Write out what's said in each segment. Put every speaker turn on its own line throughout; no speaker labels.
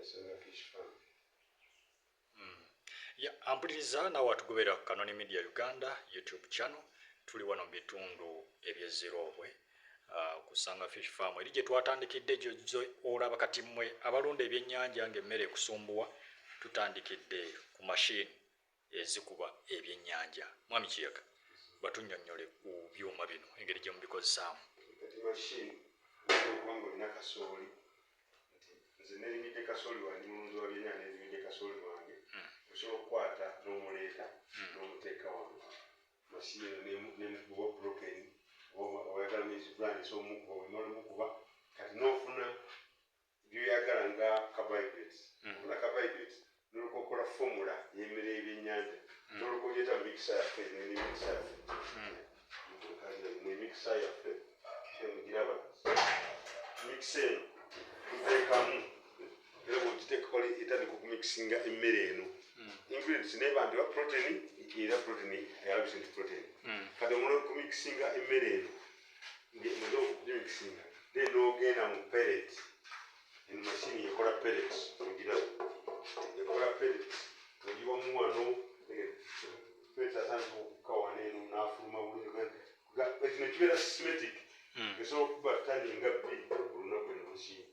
Kasanga Fish Farm.
Ya ampuliriza nawe atugobera ku Kanoni Media Uganda YouTube channel. Tuli wano mu bitundu eby'Ezirobwe kusanga Fish Farm eri gye twatandikidde gyo olaba kati mmwe abalunda ebyennyanja ng'emmere ekusumbuwa tutandikidde ku mashini ezikuba ebyennyanja. Mwami Kiyaga batunnyonnyole ku byuma bino engeri gye mubikozesaamu.
Kati mashini okubanga olina kasooli nze nerimidde kasooli wange mulunzi wa byennyanja nerimidde kasooli wange osobola okukwata n'omuleeta n'omuteeka wange mashini nemukuba broken oyagala maize brand somukuba wemala mukuba kati n'ofuna byoyagala nga carbohydrates ofuna carbohydrates n'olwoka okola formula y'emmere y'ebyennyanja n'olwoka ogyeta mixer yaffe mixer yaffe mugiraba mixer eno tuteekamu era bwogiteeka etandika okumixinga emmere eno ingredients neba nti wa protein era protein yalabise nti protein kati omula okumixinga emmere eno ng'emaze okumixinga then n'ogenda mu pellet eno mashini ekola pellet mugiraba ekola pellet ogiwamu wano pellet atandika okukka wano eno n'afuluma bulungi kino kibeera systematic esobola okuba ttani nga bbiri olunaku eno mashini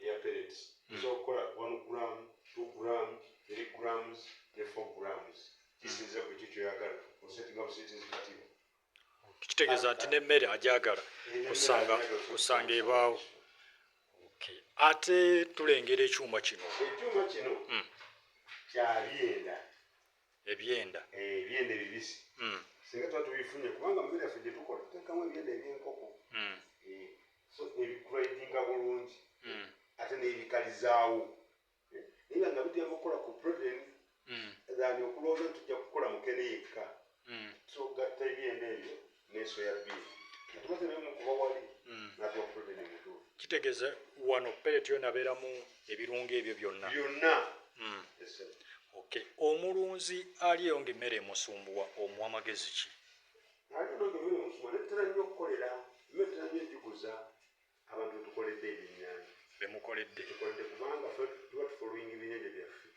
eya pellet esobola okukola 1 gram 2 gram 3 grams ne 4 grams kisinziira ku ekyo kyoyagala osetinga busetinzi katiba
kitegeeza nti n'emmere agyagala kusanga ebaawo. Ate tulengera ekyuma kino
kya byenda
ebyenda
ebibisi singa tuba tubifunye kubanga mmere yaffe gye tukola tuteekamu ebyenda eby'enkoko so ebikulaidinga bulungi ate n'ebikalizaawo naye nga bituyamba okukola ku protein thani okulowooza nti tujja kukola mukene yekka tugatta ebyenda ebyo n'esoya bbiri natuba tenemukuba wali natuwa protein emutuufu.
Kitegeeza wano pellet yo nabeeramu ebirungo ebyo byonna omulunzi aliyo ng'emmere emusumbuwa omuwa magezi ki?
Aliyo ng'emmere emusumbuwa nettera nnyo okukolera emmere ttera nnyo egiguza abantu betukoledde ebyennyanja
bemukoledde
kubanga tuba tufolowinga ebyennyanja byaffe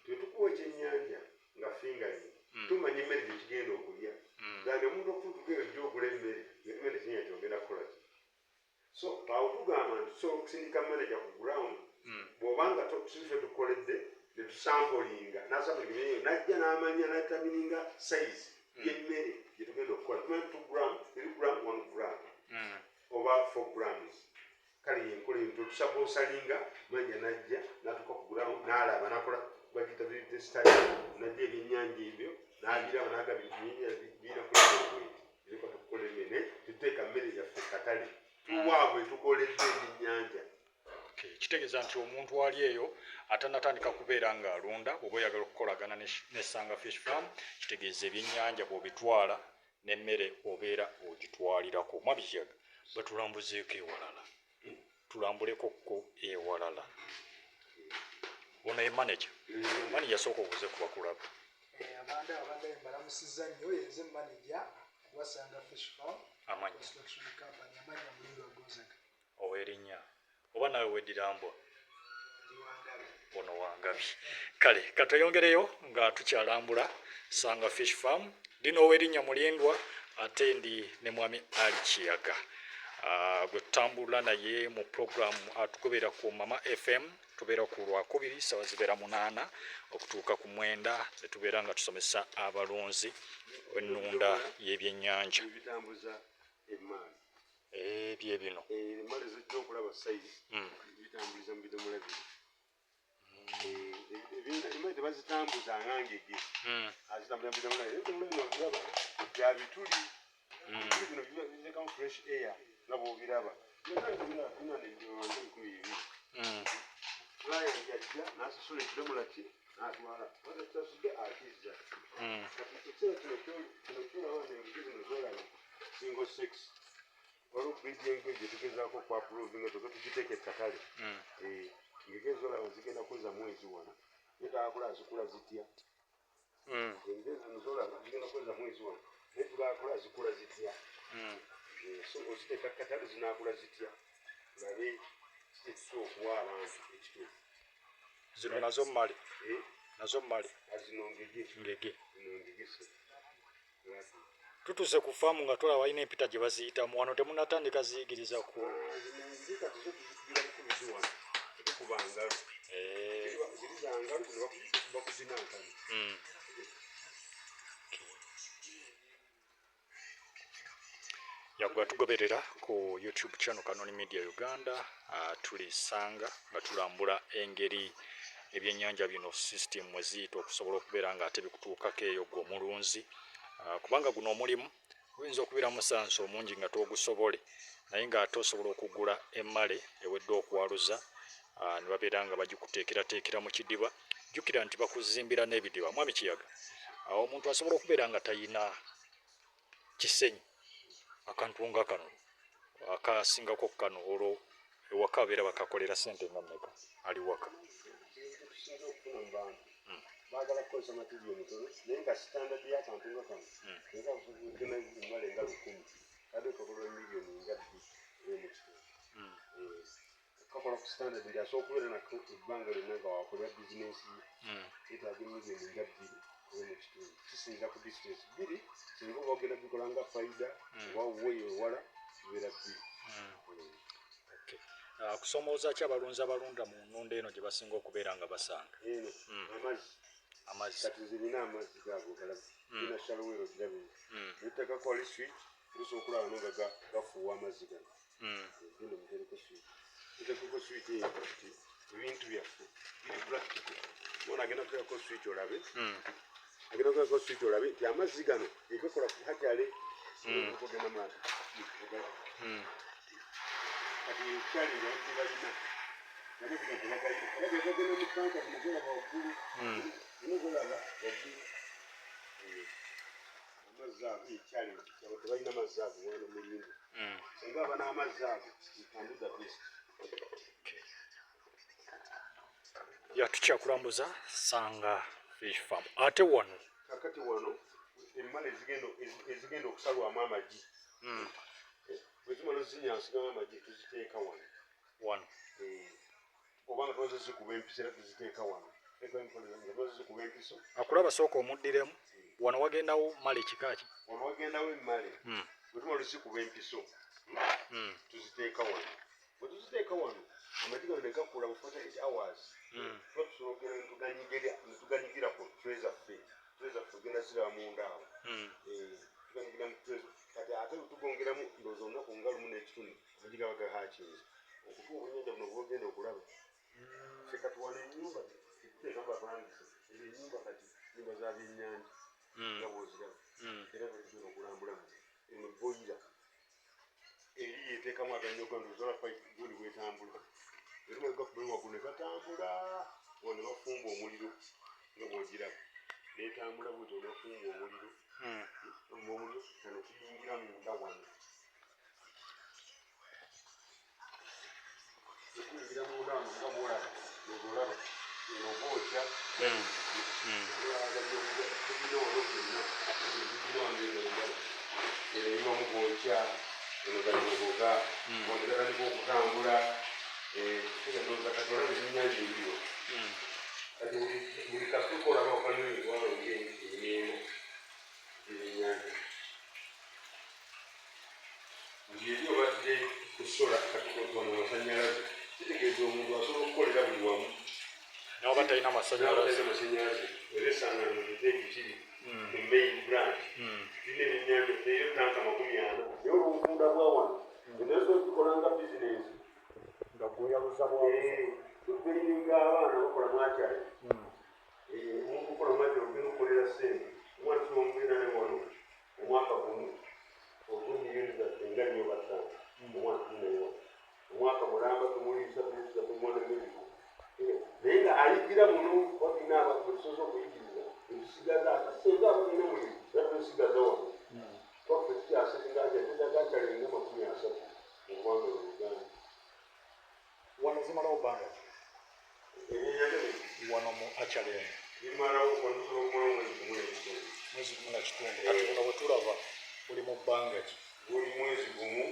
twetukuwa ekyennyanja nga fingaling tumanya emmere gye tugenda okulya gandi omuntu okututugeyo gyogula emmere ekyennyanja kyogenda kukola ki so awo tugamba nti tusobola okusindika manager ku ground bw'obanga tusife tukoledde netusampolinga nasampolinga najja n'amanya natamininga size y'emmere gye tugenda okukola tumanya 2 gram 3 gram 1 gram oba 4 grams kale yenkola ebintu tusaposalinga manja najja natuka ku ground n'alaba nakola bagita testali najja ebyennyanja ebyo n'abiraba n'agaba ebyennyanja birina biriko tukola emmere tuteeka mmere yaffe katale tuwaabwe tukoledde ebyennyanja.
Kitegeeza nti omuntu ali eyo atanatandika kubeera ng'alunda bw'oba oyagala okukolagana n'Essanga Fish Farm kitegeeza ebyennyanja bw'obitwala n'emmere obeera ogitwalirako. Mwami Kiyaga batulambuzeeko ewalala tulambulekokko ewalala ono ye manager sooka obuze ku bakulaba
abanda mbalamusizza nnyo yenze manager wa Ssanga Fish Farm
amanya
Muliro Gonzaga
ow'erinnya oba nawe weddirambwa ono Wangabi. Kale katweyongereyo nga tukyalambula Ssanga Fish Farm lino ow'erinnya Mulindwa ate ndi ne mwami Ali Kiyaga gwe tutambula naye mu program atugobera ku Mama FM tubeera ku Lwakubiri ssaawa zibeera 8 okutuuka ku 9 netubeera nga tusomesa abalunzi w'ennunda y'ebyennyanja
bitambuza emaali
bye bino
emaali zijja okulaba size bitambuliza mu bidomola bino emaali tebazitambuza ngangege azitambula mu bidomola ebidomola bino biraba bya bituli bino bizekamu fresh air nga bw'obiraba client yajja n'asasula ekidomola ki n'atwala watasasudde akizza kati ekiseera kino kyolaba n'engege zino zolaba single sex waliwo breed y'engege tugezaako okwapulovinga toke tugiteeka ekkatale engege zolaba zigenda kuza mwezi wano naye twakola zikula zitya engege zino zolaba zigenda kuza mwezi wano naye tulakola zikula zitya so oziteeka kkatale zinaakula zitya olabe kiteekisa okuwa abantu ekituufu
zino nazo mmale
zino
ngege
ngege
tutuuse ku faamu nga tulaba balina empita gye baziyitamu wano temunatandika ziyigiriza ku yagwa tugoberera ku YouTube channel Kanoni Media Uganda. Tulisanga nga tulambula engeri ebyennyanja bino system mwe ziyita okusobola okubeera nga ate bikutuukako eyo gwe omulunzi, kubanga guno omulimu guyinza okubeera musanso omungi nga togusobole, naye nga ate osobola okugula emmale ewedde okwaluza ne babeera nga bagikuteekerateekera mu kidiba. Jjukira nti bakuzimbira n'ebidiba. Mwami Kiyaga, awo omuntu asobola okubeera nga tayina kisenyi akantu nga kano akasingako kano olwo ewaka abeera bakakolera ssente nga mmeka ali waka?
baagala kukozesa material mitono naye nga standard y'akantu nga kano gena emmale nga 100 kade kakola miliyoni nga 2 mu kakola ku standard ndi asobola okubeera nako ebbanga lyonna nga wakolera bizinensi yeetaaga miliyoni nga 2 mu kitundu kisinza ku distance 2 singa oba ogenda bikola nga faida oba weeyo ewala kibeera 2.
Kusomooza ki abalunzi abalunda mu nnunda eno gye basinga okubeera nga basanga? Amazzi
kati zirina amazzi gaago galaga zirina shalowero girabe nettaka kwali switch tusobola okulaba no nga gafuuwa amazzi gano genda mutereko switch mutereko switch eyo kati ebintu byaffe biri practical bona agenda kutereko switch olabe agenda kutereko switch olabe nti amazzi gano egakola ku hatyale okugenda maazi kati ekyali nga balina nabegagenda mu tanka mugolaba waggulu nogolaba waggulu amazzi ago ekyali tebalina amazzi ago wana muyingo singa aba n'amazzi ago ikanduda best.
Tukyakulambuza Sanga Fish Farm. Ate wano
kakati wano emmale ezigenda okusalwamu amagi bwezimala ozinyansigamu amagi tuziteeka wano obanga tumaze zikuba empiso era tuziteeka wano zikuba empiso
akulaba sooka omuddiremu wano wagendawo male kikaki
wano wagendawo emmale bwetumala ozikuba empiso tuziteeka wano bwetuziteeka wano amagi gano negakula mu 48 hours tuba tusobola okugenda netuganyigira ku tray zaffe ogenda ziraba munda awo tuganyigira mu tray kati ate tugongeramu ndowooza olunaku nga 1.5 amagi gaba gahakinze okutuwa obunnyanja buno bwogenda okulaba ffe kati wano ennyumba teekamba bangisa ezo ennyumba kati nyumba za byennyanja nga bwoziraba era betugenda okulambulamu eno boyira eri yeteekamu aganyoga ndowooza gundi bwetambula erumaze gakubamu waggulu ne gatambula wano ne bafumba omuliro nga bwogiraba netambula bwetyo ne bafumba omuliro omuliro kano kiyingira munda wano ekiyingira munda wano nga bwolaba olaba enogooca eribamu gwoca enogalinogoga onegatandika okutambula katola ebyennyanja ebiriwo kati buli kasuka olaba okanyuirwalo ng'enyeno ebyennyanja ngeri obadde kusola katikoa mu masanyalaze kitegeeza omuntu asobola okukolera buli wamu
nawo batalina
masanyalaze era esangano miteegi kiri mu main brand tulina ebyennyanja eyo tanka 40 naye olwobufunda bwa wano enazo tukola nga bizinensi
nga gweyabuza
tubeyininga abaana bakola mwakyali omuntu okola mwakyali ogenda okukolera ssente omwana tubamubeera ne wano omwaka gumu olumiliyoni zaffe nga 45 omwana tunayewa omwaka mulamba tumuliisa tumwana mebiku naye nga ayigira muno wabina abasoza okuyigiriza etusigaza akasenga abalina mulimu era tusigaza wano twaffe tukyasegagakyalenga 30 mu ggwanga Uganda
wano zimalawo bbanga wano mu Achalene
zimalawo wanusobola okumala mwezi gumu n'ekitundu
kati buno bwe tulaba buli mu bbanga ki
buli mwezi gumu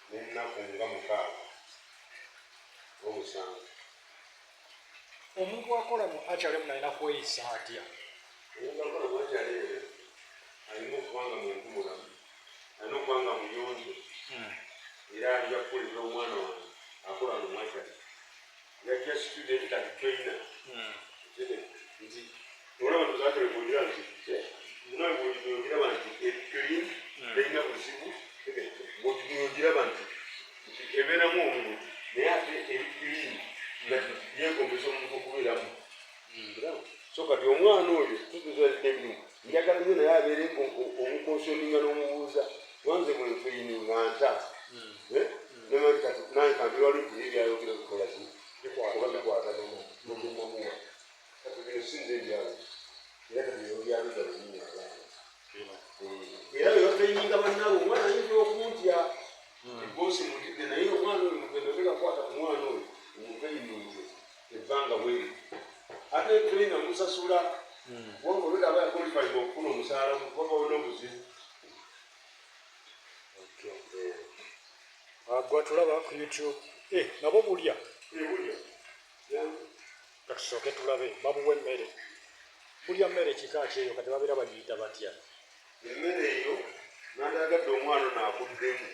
n'ennaku nga 6 omusanvu
omuntu akola mu HRM nalina kweyisa atya?
omuntu akola mu HRM alina okubanga muntu mulamu, alina okubanga muyonjo, era alina kukolera omwana wange akola mu HRM yajja student kati trainer nti olaba tuzaterekulira nti munabwogiraba nti eclean terina buzibu bwogiraba nti ebeeramu omuntu naye ate ebiclean yegombesa omuntu okubeeramu. So kati omwana oyo tutuzaidemu njagala nnyo naye abeere omukonsoninga n'omubuuza wanze mwenfeyini nga nta nemani kati naye kambirwali nti ebyayogera bikola ki oba bikwata nomuwa kati bino sinze ebyawo era kati bino byaluga lunyini abaana era bebafeyininga bannaabo omwana ayinza okuntya ebosi mutidde naye omwana oyo mugenda obegakwata ku mwana oyo omufeyininze ebbanga bweri ate tulina musasula wonga olwera aba yakwalifayinga okufuna omusaala mukobawona obuzibu.
Gwa tulaba ku YouTube nabo bulya
bulya
katusooke tulabe babuwa emmere bulya mmere kika kyeyo kati babeera bagiyita batya?
emmere eyo nandagadde omwana naakuddemu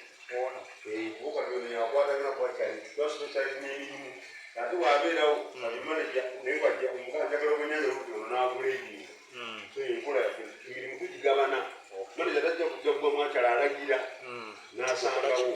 ona kuba kati ono yakwatagana kwakyali twasipesali n'emirimu ate wabeerawo abimaneja naye wajja omukazi njagala obwenyanja buti ono n'agula ebintu so enkola yaffe emirimu tugigabana maneja tajja kujja kugwa mwakyala alagira n'asangawo